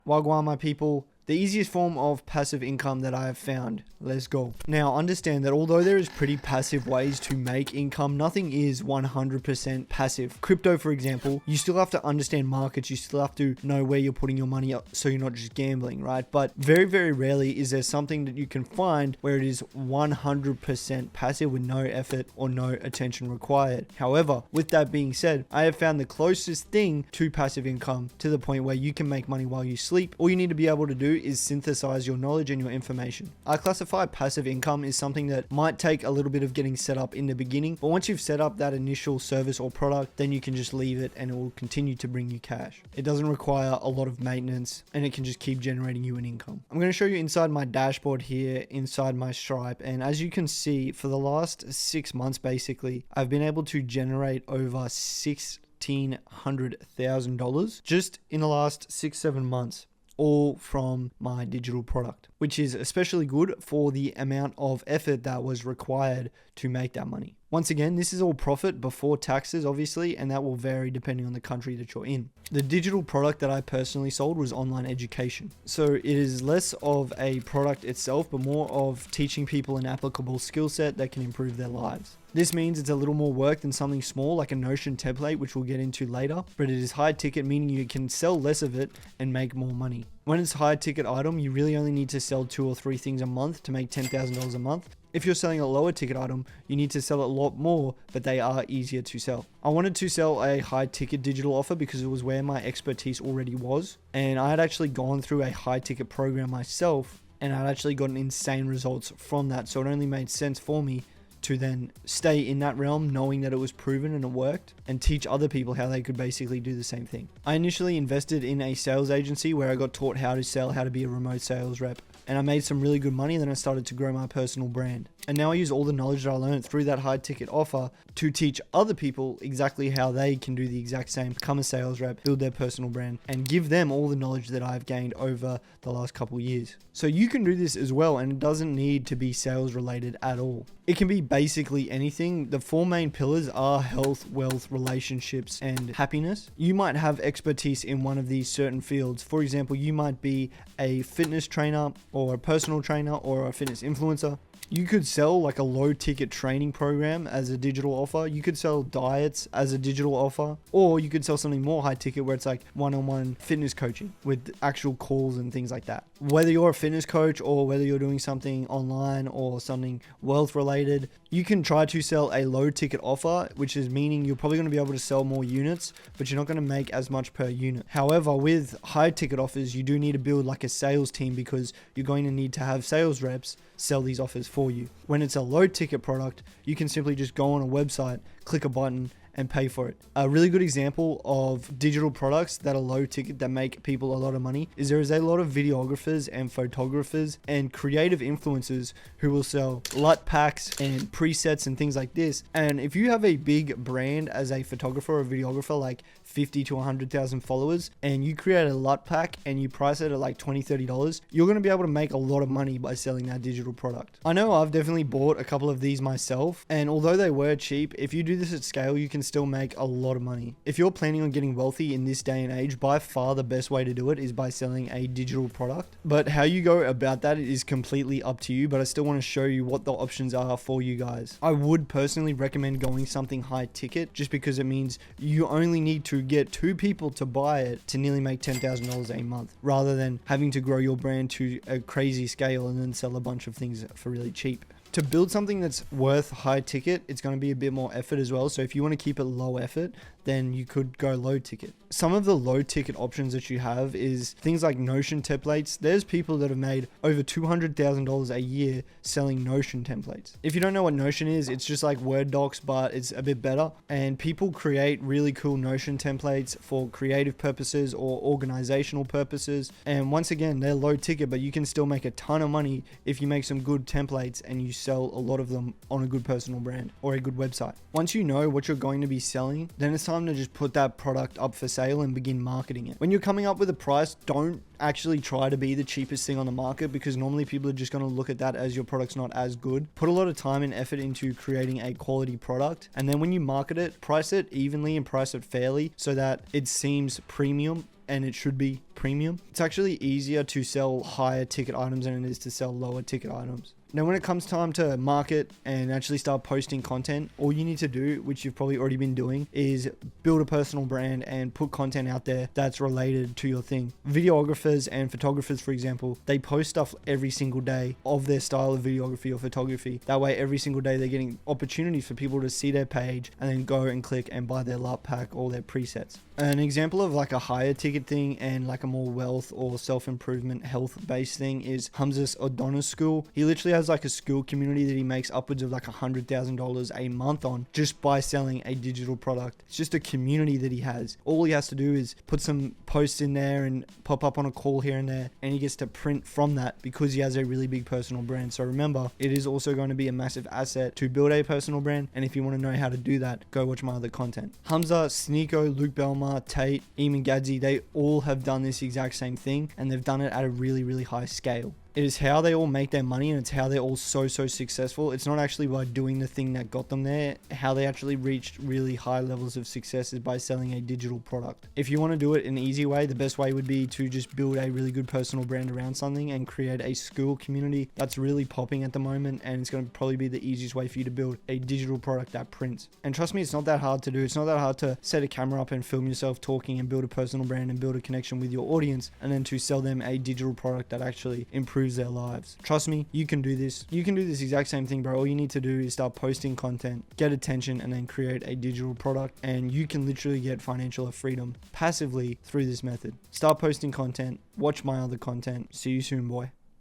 Wagwan, my people. The easiest form of passive income that I have found. Let's go. Now, understand that although there is pretty passive ways to make income, nothing is 100% passive. Crypto, for example, you still have to understand markets. You still have to know where you're putting your money up so you're not just gambling, right? But very, very rarely is there something that you can find where it is 100% passive with no effort or no attention required. However, with that being said, I have found the closest thing to passive income to the point where you can make money while you sleep. All you need to be able to do is synthesize your knowledge and your information. I classify passive income as something that might take a little bit of getting set up in the beginning, but once you've set up that initial service or product, then you can just leave it and it will continue to bring you cash. It doesn't require a lot of maintenance and it can just keep generating you an income. I'm going to show you inside my dashboard here, inside my Stripe, and as you can see, for the last 6 months basically, I've been able to generate over $1,600,000 just in the last 6-7 months. All from my digital product, which is especially good for the amount of effort that was required to make that money. Once again, this is all profit before taxes, obviously, and that will vary depending on the country that you're in. The digital product that I personally sold was online education. So it is less of a product itself, but more of teaching people an applicable skill set that can improve their lives. This means it's a little more work than something small like a Notion template, which we'll get into later, but it is high ticket, meaning you can sell less of it and make more money. When it's a high ticket item, you really only need to sell 2 or 3 things a month to make $10,000 a month. If you're selling a lower ticket item, you need to sell a lot more, but they are easier to sell. I wanted to sell a high ticket digital offer because it was where my expertise already was. And I had actually gone through a high ticket program myself and I'd actually gotten insane results from that. So it only made sense for me to then stay in that realm knowing that it was proven and it worked and teach other people how they could basically do the same thing. I initially invested in a sales agency where I got taught how to sell, how to be a remote sales rep. And I made some really good money. And then I started to grow my personal brand. And now I use all the knowledge that I learned through that high ticket offer to teach other people exactly how they can do the exact same, become a sales rep, build their personal brand, and give them all the knowledge that I've gained over the last couple of years. So you can do this as well, and it doesn't need to be sales related at all. It can be basically anything. The 4 main pillars are health, wealth, relationships, and happiness. You might have expertise in one of these certain fields. For example, you might be a fitness trainer or a personal trainer or a fitness influencer. You could sell like a low ticket training program as a digital offer. You could sell diets as a digital offer, or you could sell something more high ticket where it's like one-on-one fitness coaching with actual calls and things like that. Whether you're a fitness coach or whether you're doing something online or something wealth related, you can try to sell a low ticket offer, which is meaning you're probably going to be able to sell more units, but you're not going to make as much per unit. However, with high ticket offers, you do need to build like a sales team because you're going to need to have sales reps sell these offers for you. When it's a low ticket product, you can simply just go on a website, click a button, and pay for it. A really good example of digital products that are low ticket that make people a lot of money is there is a lot of videographers and photographers and creative influencers who will sell LUT packs and presets and things like this. And if you have a big brand as a photographer or videographer, like 50 to 100,000 followers, and you create a LUT pack and you price it at like $20, $30, you're going to be able to make a lot of money by selling that digital product. I know I've definitely bought a couple of these myself, and although they were cheap, if you do this at scale, you can still make a lot of money. If you're planning on getting wealthy in this day and age, by far the best way to do it is by selling a digital product. But how you go about that is completely up to you, but I still want to show you what the options are for you guys. I would personally recommend going something high ticket just because it means you only need to get 2 people to buy it to nearly make $10,000 a month, rather than having to grow your brand to a crazy scale and then sell a bunch of things for really cheap. To build something that's worth high ticket, it's going to be a bit more effort as well. So if you want to keep it low effort, then you could go low ticket. Some of the low ticket options that you have is things like Notion templates. There's people that have made over $200,000 a year selling Notion templates. If you don't know what Notion is, it's just like Word docs, but it's a bit better. And people create really cool Notion templates for creative purposes or organizational purposes. And once again, they're low ticket, but you can still make a ton of money if you make some good templates and you sell a lot of them on a good personal brand or a good website. Once you know what you're going to be selling, then it's time to just put that product up for sale and begin marketing it. When you're coming up with a price, don't actually try to be the cheapest thing on the market, because normally people are just going to look at that as your product's not as good. Put a lot of time and effort into creating a quality product, and then when you market it, price it evenly and price it fairly so that it seems premium and it should be premium. It's actually easier to sell higher ticket items than it is to sell lower ticket items. Now, when it comes time to market and actually start posting content, all you need to do, which you've probably already been doing, is build a personal brand and put content out there that's related to your thing. Videographers and photographers, for example, they post stuff every single day of their style of videography or photography. That way, every single day, they're getting opportunities for people to see their page and then go and click and buy their LUT pack or their presets. An example of like a higher ticket thing and like a more wealth or self-improvement health based thing is Hamza's Adonis School. He literally has like a school community that he makes upwards of like $100,000 a month on just by selling a digital product. It's just a community that he has. All he has to do is put some posts in there and pop up on a call here and there, and he gets to print from that because he has a really big personal brand. So remember, it is also going to be a massive asset to build a personal brand, and if you want to know how to do that, go watch my other content. Hamza, Sneeko, Luke Belmar, Tate, Eamon Gadzi, they all have done this exact same thing, and they've done it at a really, really high scale. It is how they all make their money, and it's how they're all so successful. It's not actually by doing the thing that got them there. How they actually reached really high levels of success is by selling a digital product. If you want to do it in an easy way, the best way would be to just build a really good personal brand around something and create a school community that's really popping at the moment, and it's going to probably be the easiest way for you to build a digital product that prints. And trust me, it's not that hard to do. It's not that hard to set a camera up and film yourself talking and build a personal brand and build a connection with your audience, and then to sell them a digital product that actually improves their lives. Trust me, you can do this. You can do this exact same thing, bro. All you need to do is start posting content, get attention, and then create a digital product, and you can literally get financial freedom passively through this method. Start posting content, watch my other content. See you soon, boy.